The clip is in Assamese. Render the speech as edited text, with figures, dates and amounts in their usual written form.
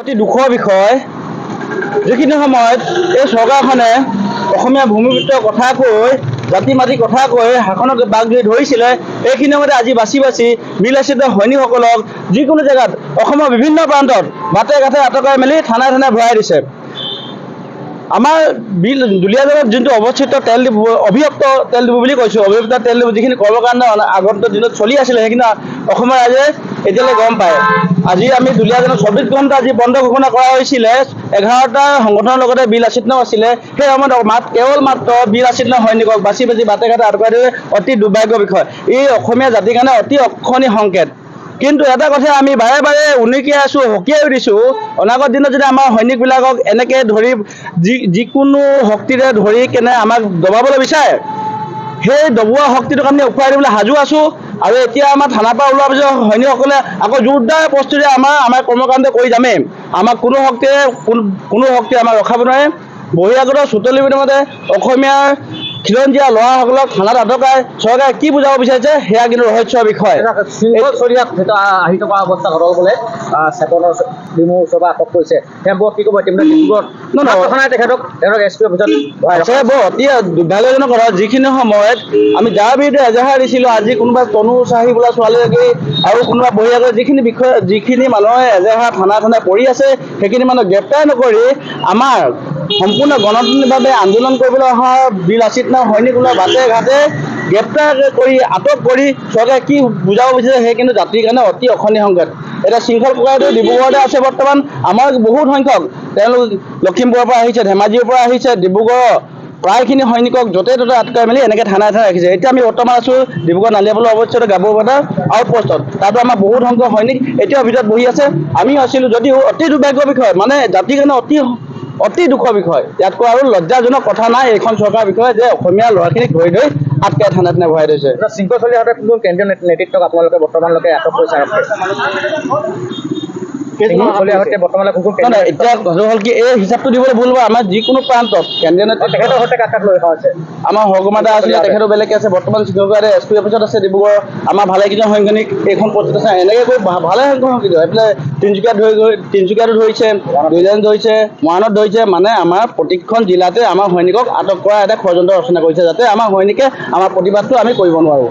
অতি দুখৰ বিষয় যিখিনি সময়ত এই চৰকাৰখনে অসমীয়া ভূমিপুত্ৰৰ কথা কৈ জাতি মাটি কথা কৈ শাসনক বাগ ধৰিছিলে এইখিনি সময়তে আজি বাছি বাছি বিলাসিত সৈনিকসকলক যিকোনো জেগাত অসমৰ বিভিন্ন প্ৰান্তত বাটে ঘাটে আটকাই মেলি থানাই থানাই ভৰাই দিছে। আমাৰ দুলীয়াজানত যোনটো অৱস্থিত তেল ডিপু অভিযুক্ত তেল ডিপু বুলি কৈছোঁ, অভিযুক্ত তেল ডিপু যিখিনি কৰ্মকাণ্ড আগন্তুক দিনত চলি আছিলে সেইখিনি অসমৰ ৰাইজে এতিয়ালৈ গম পায়। আজি আমি দুলীয়াজানত 24 ঘণ্টা আজি বন্ধ ঘোষণা কৰা হৈছিলে। 11টা সংগঠনৰ লগতে বীৰ লাচিত নাম আছিলে। সেই সময়ত কেৱল মাত্ৰ বীৰ লাচিত নাম সৈনিকক বাচি বাচি বাটে ঘাটে আটকাই দিলে অতি দুৰ্ভাগ্যৰ বিষয়। এই অসমীয়া জাতিৰ কাৰণে অতি অক্ষণীয় সংকেত। কিন্তু এটা কথা আমি বাৰে বাৰে উনুকিয়াই আছোঁ, সকীয়াই দিছোঁ, অনাগত দিনত যদি আমাৰ সৈনিকবিলাকক এনেকৈ ধৰি যিকোনো শক্তিৰে ধৰি কেনে আমাক দবাবলৈ বিচাৰে, সেই দবোৱা শক্তিটোক আমি উখুৱাই দিবলৈ সাজু আছোঁ। আৰু এতিয়া আমাৰ থানাৰ পৰা ওলোৱাৰ পিছত সৈনিকসকলে আকৌ জোৰদাৰ প্ৰস্তুতিৰে আমাৰ কৰ্মকাণ্ড কৰি যামেই। আমাক কোনো শক্তিয়ে আমাক ৰখাব নোৱাৰে। বহিৰাগত চুতলি বিনিময়তে অসমীয়াৰ খিলঞ্জীয়া ল'ৰাসকলক থানাত আটকাই চৰকাৰে কি বুজাব বিচাৰিছে সেয়া কিন্তু ৰহস্যৰ বিষয়। শৃংখলচৰীয়াত আহি থকা অৱস্থা ঘটল বোলে চেতনৰ ডিমুৰ ওচৰৰ পৰা আটক কৰিছে। তেওঁ কি ক'ব এতিয়া ডিব্ৰুগড়ত তেখেতক এছ পি অফিচত বৰ অতি দুৰ্ভাগ্যজনক কথা। যিখিনি সময়ত আমি যাৰ বিৰুদ্ধে এজাহাৰ দিছিলোঁ, আজি কোনোবা তনু চাহি বোলা ছোৱালীগৰাকী আৰু কোনোবা বহিৰাগত যিখিনি মানুহে এজাহাৰ থানা থানাই পৰি আছে, সেইখিনি মানুহ গ্ৰেপ্তাৰ নকৰি আমাৰ সম্পূৰ্ণ গণতান্ত্ৰিকভাৱে আন্দোলন কৰিবলৈ অহা বীৰ লাচিত নাম সৈনিকসকলক বাটে ঘাটে গ্ৰেপ্তাৰ কৰি আটক কৰি চৰকাৰে কি বুজাব বিচাৰিছে সেই কিন্তু জাতিৰ কাৰণে অতি অক্ষণীয় সংকেত। এতিয়া শৃংখল প্ৰক্ৰিয়াটো ডিব্ৰুগড়তে আছে বৰ্তমান। আমাৰ বহুত সংখ্যক তেওঁলোক লখিমপুৰৰ পৰা আহিছে, ধেমাজিৰ পৰা আহিছে, ডিব্ৰুগড়ৰ প্ৰায়খিনি সৈনিকক য'তে ত'তে আটকাই মেলি এনেকৈ থানাই থানাই ৰাখিছে। এতিয়া আমি বৰ্তমান আছোঁ ডিব্ৰুগড় নালিয়াবলৰ অৱস্থিত গাবৌবাটা আউটপোষ্টত। তাতো আমাৰ বহুত সংখ্যক সৈনিক এতিয়াও ভিতৰত বহি আছে। আমিও আছিলোঁ, যদিও অতি দুৰ্ভাগ্যৰ বিষয়, মানে জাতিৰ কাৰণে অতি দুখৰ বিষয়। ইয়াতকৈ আৰু লজ্জাজনক কথা নাই এইখন চৰকাৰৰ বিষয়ে যে অসমীয়া ল'ৰাখিনিক ধৰি আটকাই থানাই থানাই ভৰাই থৈছে। শৃংখলচৰীয়াতে কোনো কেন্দ্ৰীয় নেতৃত্বক আপোনালোকে বৰ্তমানলৈকে আটক কৰিছে। এতিয়া কথা হ'ল কি, এই হিচাপটো দিবলৈ ভুল হ'ব। আমাৰ যিকোনো প্ৰান্তত কেন্দ্ৰীয় তেখেতৰ সৈতে কাক লৈ অহা হৈছে? আমাৰ হৰকুমাৰ দা আছিলে, তেখেতো বেলেগকৈ আছে। বৰ্তমান শৃংখলচৰীয়াতে এছ পি অফিচত আছে ডিব্ৰুগড়। আমাৰ ভালেকেইজন সৈনিক এইখন পথত আছে। এনেকৈ কৰি ভালে সংখ্যক এইফালে তিনিচুকীয়াতো ধৰিছে, দুইজান ধৰিছে, মৰাণত ধৰিছে। মানে আমাৰ প্ৰতিখন জিলাতে আমাৰ সৈনিকক আটক কৰা এটা ষড়যন্ত্ৰ ৰচনা কৰিছে, যাতে আমাৰ সৈনিকে আমাৰ প্ৰতিবাদটো আমি কৰিব নোৱাৰোঁ।